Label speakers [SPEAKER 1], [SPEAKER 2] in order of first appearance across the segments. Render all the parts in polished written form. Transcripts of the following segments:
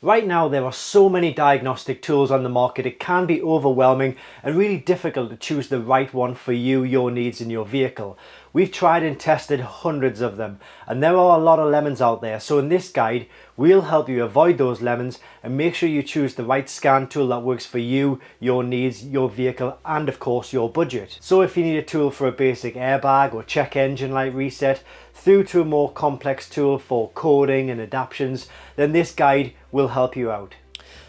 [SPEAKER 1] Right now there are so many diagnostic tools on the market, it can be overwhelming and really difficult to choose the right one for you, your needs and your vehicle. We've tried and tested hundreds of them and there are a lot of lemons out there, so in this guide we'll help you avoid those lemons and make sure you choose the right scan tool that works for you, your needs, your vehicle and of course your budget. So if you need a tool for a basic airbag or check engine light reset through to a more complex tool for coding and adaptions, then this guide will help you out.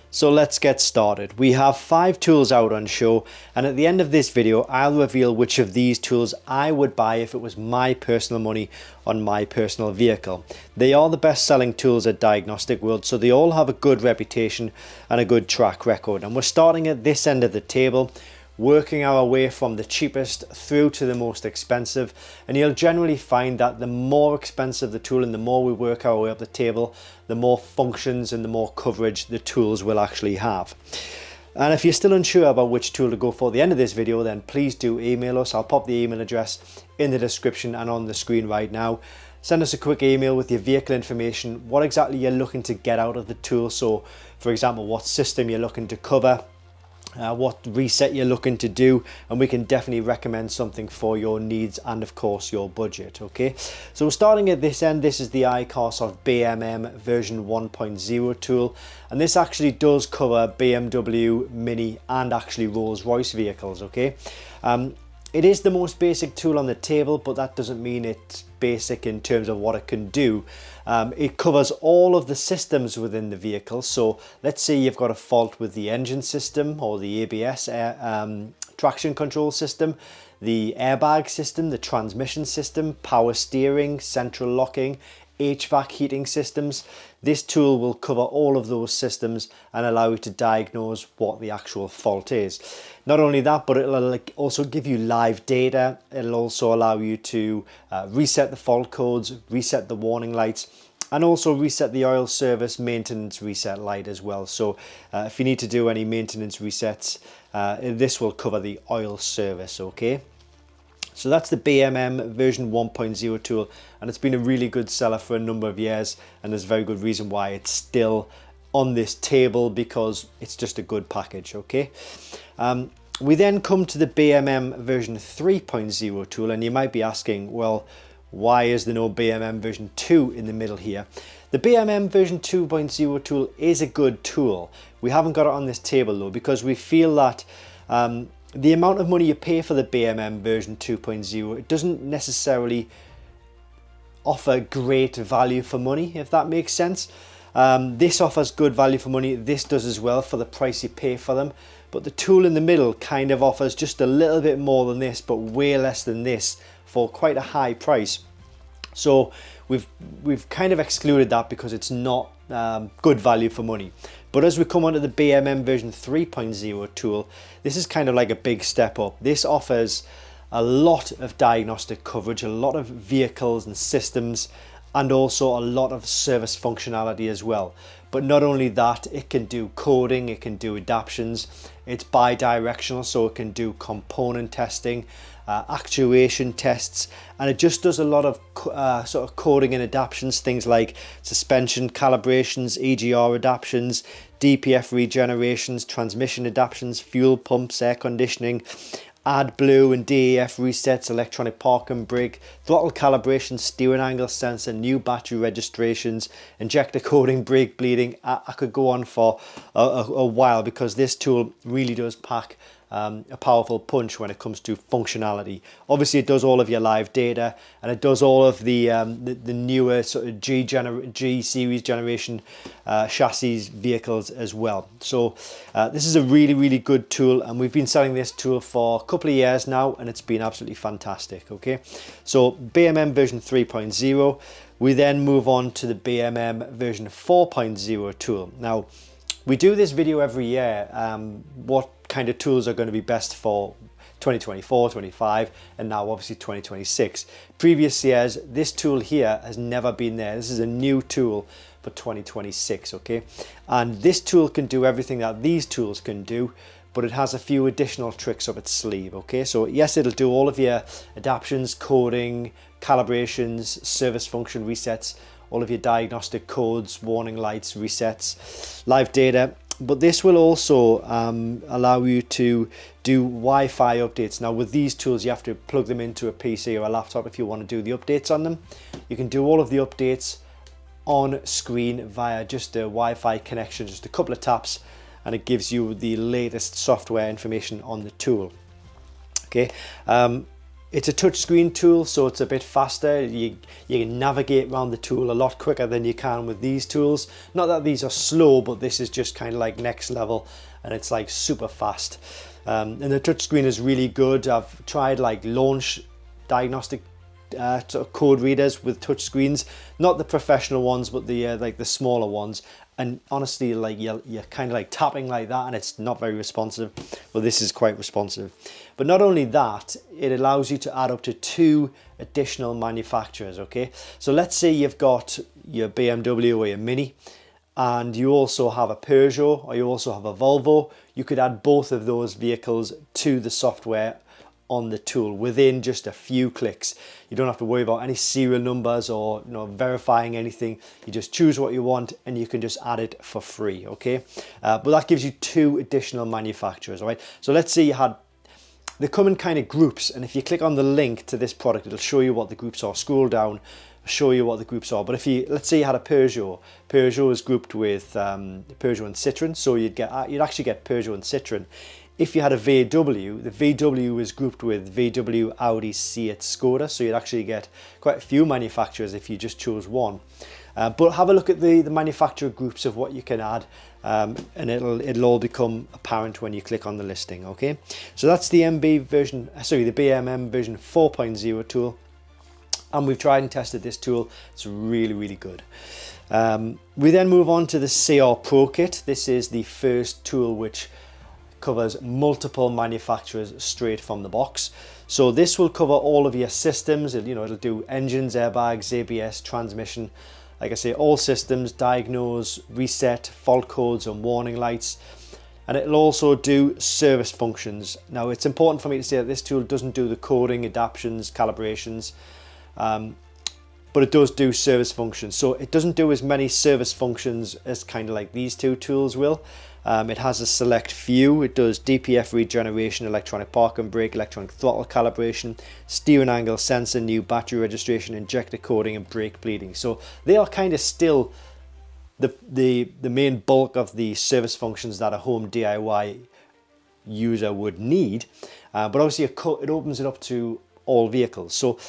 [SPEAKER 1] So let's get started. We have 5 tools out on show, and at the end of this video I'll reveal which of these tools I would buy if it was my personal money on my personal vehicle. They are the best selling tools at Diagnostic World, so they all have a good reputation and a good track record, and we're starting at this end of the table, working our way from the cheapest through to the most expensive, and you'll generally find that the more expensive the tool and the more we work our way up the table, the more functions and the more coverage the tools will actually have. And if you're still unsure about which tool to go for at the end of this video, then please do email us. I'll pop the email address in the description and on the screen right now. Send us a quick email with your vehicle information, what exactly you're looking to get out of the tool. So for example, what system you're looking to cover, what reset you're looking to do, and we can definitely recommend something for your needs and of course your budget. Okay, so starting at this end, this is the iCarsoft BMM version 1.0 tool, and this actually does cover BMW, Mini and actually Rolls-Royce vehicles. Okay, it is the most basic tool on the table, but that doesn't mean it's basic in terms of what it can do. It covers all of the systems within the vehicle. So let's say you've got a fault with the engine system or the ABS traction control system, the airbag system, the transmission system, power steering, central locking, HVAC heating systems. This tool will cover all of those systems and allow you to diagnose what the actual fault is. Not only that, but it'll also give you live data. It'll also allow you to reset the fault codes, reset the warning lights, and also reset the oil service maintenance reset light as well. So if you need to do any maintenance resets, this will cover the oil service. Okay. So that's the BMM version 1.0 tool, and it's been a really good seller for a number of years, and there's a very good reason why it's still on this table, because it's just a good package. Okay, we then come to the BMM version 3.0 tool, and you might be asking, well, why is there no BMM version 2 in the middle here? The BMM version 2.0 tool is a good tool. We haven't got it on this table though, because we feel that the amount of money you pay for the BMM version 2.0, it doesn't necessarily offer great value for money, if that makes sense. This offers good value for money. This does as well for the price you pay for them. But the tool in the middle kind of offers just a little bit more than this, but way less than this for quite a high price. So we've kind of excluded that because it's not good value for money. But as we come onto the BMM version 3.0 tool, this is kind of like a big step up. This offers a lot of diagnostic coverage, a lot of vehicles and systems, and also a lot of service functionality as well. But not only that, it can do coding, it can do adaptions, it's bi-directional, so it can do component testing, actuation tests, and it just does a lot of sort of coding and adaptions, things like suspension calibrations, EGR adaptions, DPF regenerations, transmission adaptions, fuel pumps, air conditioning, AdBlue and DEF resets, electronic park and brake, throttle calibration, steering angle sensor, new battery registrations, injector coding, brake bleeding. I could go on for a while, because this tool really does pack a powerful punch when it comes to functionality. Obviously it does all of your live data, and it does all of the newer sort of G series generation chassis vehicles as well. So this is a really good tool, and we've been selling this tool for a couple of years now, and it's been absolutely fantastic. Okay, so BMM version 3.0. We then move on to the BMM version 4.0 tool. Now, we do this video every year, what kind of tools are going to be best for 2024, 25, and now obviously 2026. Previous years, this tool here has never been there. This is a new tool for 2026, okay? And this tool can do everything that these tools can do, but it has a few additional tricks up its sleeve, okay? So yes, it'll do all of your adaptions, coding, calibrations, service function resets, all of your diagnostic codes, warning lights, resets, live data. But this will also allow you to do Wi-Fi updates. Now with these tools, you have to plug them into a PC or a laptop if you want to do the updates on them. You can do all of the updates on screen via just a Wi-Fi connection, just a couple of taps, and it gives you the latest software information on the tool. Okay, it's a touchscreen tool, so it's a bit faster. You can navigate around the tool a lot quicker than you can with these tools. Not that these are slow, but this is just kind of like next level, and it's like super fast. And the touchscreen is really good. I've tried like launch diagnostic code readers with touch screens, not the professional ones, but the like the smaller ones, and honestly, like you're kind of like tapping like that and it's not very responsive. Well, this is quite responsive. But not only that, it allows you to add up to 2 additional manufacturers. Okay, so let's say you've got your BMW or your Mini, and you also have a Peugeot or you also have a Volvo. You could add both of those vehicles to the software on the tool within just a few clicks. You don't have to worry about any serial numbers or verifying anything. You just choose what you want and you can just add it for free. Okay, but that gives you 2 additional manufacturers. All right, so let's say you had, they come in kind of groups, and if you click on the link to this product, it'll show you what the groups are. Scroll down, show you what the groups are. But if you, let's say you had a Peugeot is grouped with Peugeot and Citroen, so you'd actually get Peugeot and Citroen. If you had a VW, the VW is grouped with VW, Audi, Seat, Skoda, so you'd actually get quite a few manufacturers if you just chose one. But have a look at the manufacturer groups of what you can add, and it'll all become apparent when you click on the listing. Okay, so that's the BMM version 4.0 tool, and we've tried and tested this tool. It's really good. We then move on to the CR Pro Kit. This is the first tool which covers multiple manufacturers straight from the box. So this will cover all of your systems. It'll do engines, airbags, ABS, transmission, like I say, all systems, diagnose, reset, fault codes and warning lights. And it'll also do service functions. Now it's important for me to say that this tool doesn't do the coding, adaptions, calibrations, but it does do service functions. So it doesn't do as many service functions as kind of like these 2 tools will. It has a select few. It does DPF regeneration, electronic park and brake, electronic throttle calibration, steering angle sensor, new battery registration, injector coding and brake bleeding. So they are kind of still the main bulk of the service functions that a home DIY user would need. But obviously it opens it up to all vehicles. So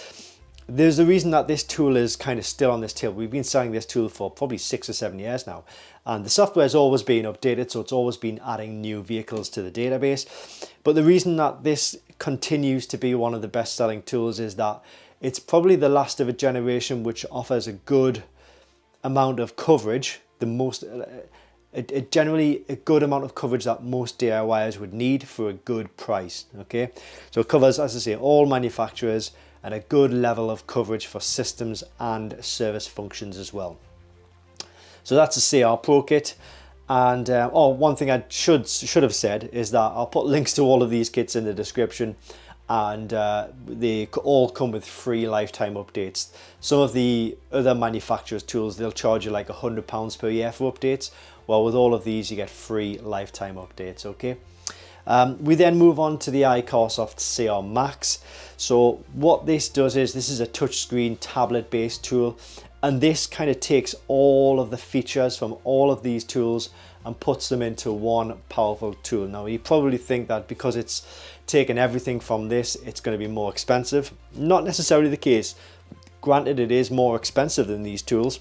[SPEAKER 1] there's a reason that this tool is kind of still on this table. We've been selling this tool for probably 6 or 7 years now, and the software has always been updated, so it's always been adding new vehicles to the database. But the reason that this continues to be one of the best selling tools is that it's probably the last of a generation which offers a good amount of coverage, generally a good amount of coverage that most DIYers would need for a good price. Okay, so it covers, as I say, all manufacturers and a good level of coverage for systems and service functions as well. So that's the CR Pro Kit. And one thing I should have said is that I'll put links to all of these kits in the description, and they all come with free lifetime updates. Some of the other manufacturers' tools, they'll charge you like £100 per year for updates. Well, with all of these you get free lifetime updates. Okay. We then move on to the iCarsoft CR Max. So what this does is, this is a touchscreen tablet based tool, and this kind of takes all of the features from all of these tools and puts them into one powerful tool. Now you probably think that because it's taken everything from this, it's going to be more expensive. Not necessarily the case. Granted, it is more expensive than these tools,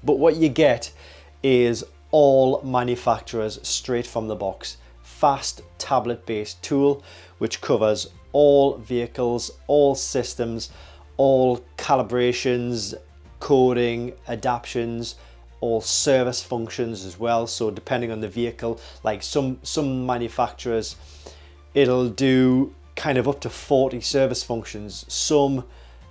[SPEAKER 1] but what you get is all manufacturers straight from the box. Fast tablet based tool which covers all vehicles, all systems, all calibrations, coding, adaptions, all service functions as well. So depending on the vehicle, like some manufacturers, it'll do kind of up to 40 service functions. Some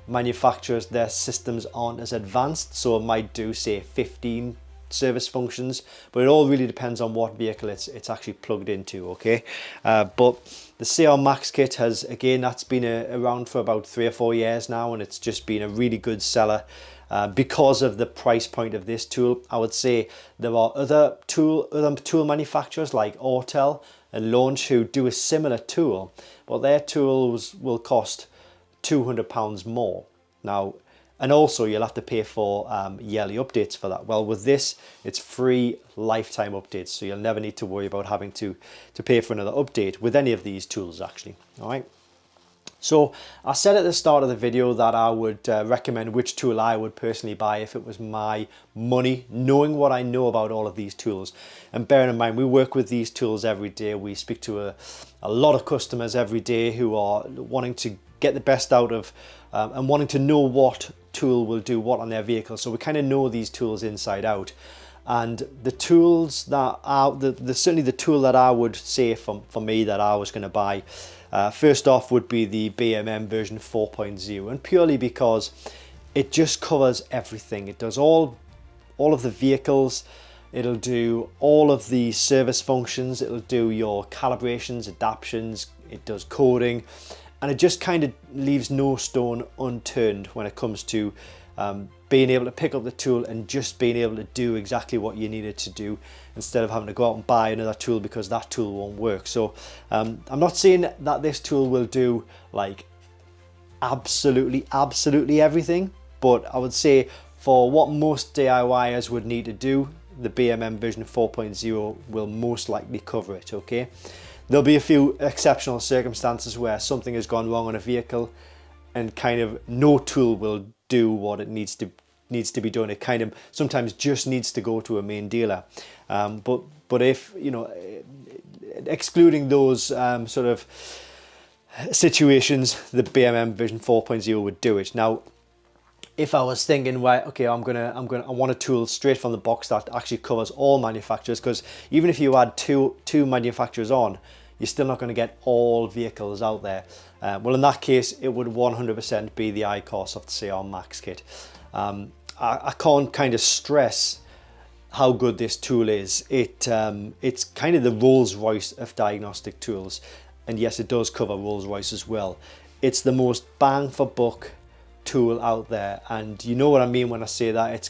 [SPEAKER 1] manufacturers, their systems aren't as advanced, so it might do say 15 service functions, but it all really depends on what vehicle it's actually plugged into. Okay, but the CR Max kit has, again, that's been around for about 3 or 4 years now, and it's just been a really good seller. because of the price point of this tool. I would say there are other tool manufacturers like Autel and Launch who do a similar tool, but their tools will cost £200 more. Now, and also you'll have to pay for yearly updates for that. Well, with this, it's free lifetime updates, so you'll never need to worry about having to pay for another update with any of these tools actually. All right. So I said at the start of the video that I would recommend which tool I would personally buy if it was my money, knowing what I know about all of these tools. And bearing in mind, we work with these tools every day. We speak to a lot of customers every day who are wanting to get the best out of and wanting to know what tool will do what on their vehicle. So we kind of know these tools inside out. And the tools that are, certainly the tool that I would say for me that I was going to buy, first off would be the BMM version 4.0, and purely because it just covers everything. It does all of the vehicles, it'll do all of the service functions, it'll do your calibrations, adaptions, it does coding, and it just kind of leaves no stone unturned when it comes to being able to pick up the tool and just being able to do exactly what you need it to do, instead of having to go out and buy another tool because that tool won't work. So I'm not saying that this tool will do like absolutely everything, but I would say for what most DIYers would need to do, the BMM version 4.0 will most likely cover it. Okay, there'll be a few exceptional circumstances where something has gone wrong on a vehicle and kind of no tool will do what it needs to be done. It kind of sometimes just needs to go to a main dealer. But if, you know, excluding those sort of situations, the BMM version 4.0 would do it. Now, if I was thinking, right, okay, I want a tool straight from the box that actually covers all manufacturers, because even if you add two manufacturers on, you're still not going to get all vehicles out there. Well, in that case, it would 100% be the iCar Soft CR Max kit. I can't kind of stress how good this tool is. It's kind of the Rolls-Royce of diagnostic tools, and yes, it does cover Rolls-Royce as well. It's the most bang for buck tool out there, and you know what I mean when I say that. It's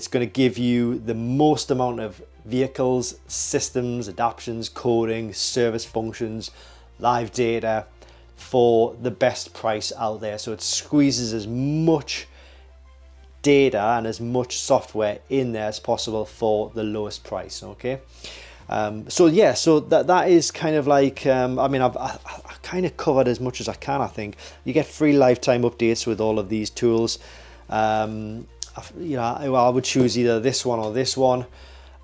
[SPEAKER 1] gonna give you the most amount of vehicles, systems, adaptions, coding, service functions, live data for the best price out there. So it squeezes as much data and as much software in there as possible for the lowest price. Okay, so yeah, so that is kind of like I mean, I've kind of covered as much as I can. I think you get free lifetime updates with all of these tools. You know, I would choose either this one or this one.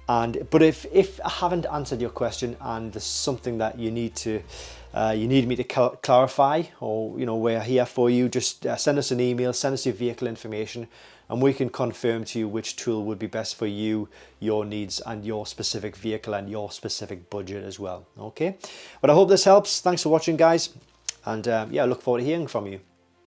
[SPEAKER 1] But if I haven't answered your question and there's something that you need me to clarify, or you know, we're here for you, just send us an email, send us your vehicle information, and we can confirm to you which tool would be best for you, your needs, and your specific vehicle and your specific budget as well. Okay, but I hope this helps. Thanks for watching, guys, and yeah, I look forward to hearing from you.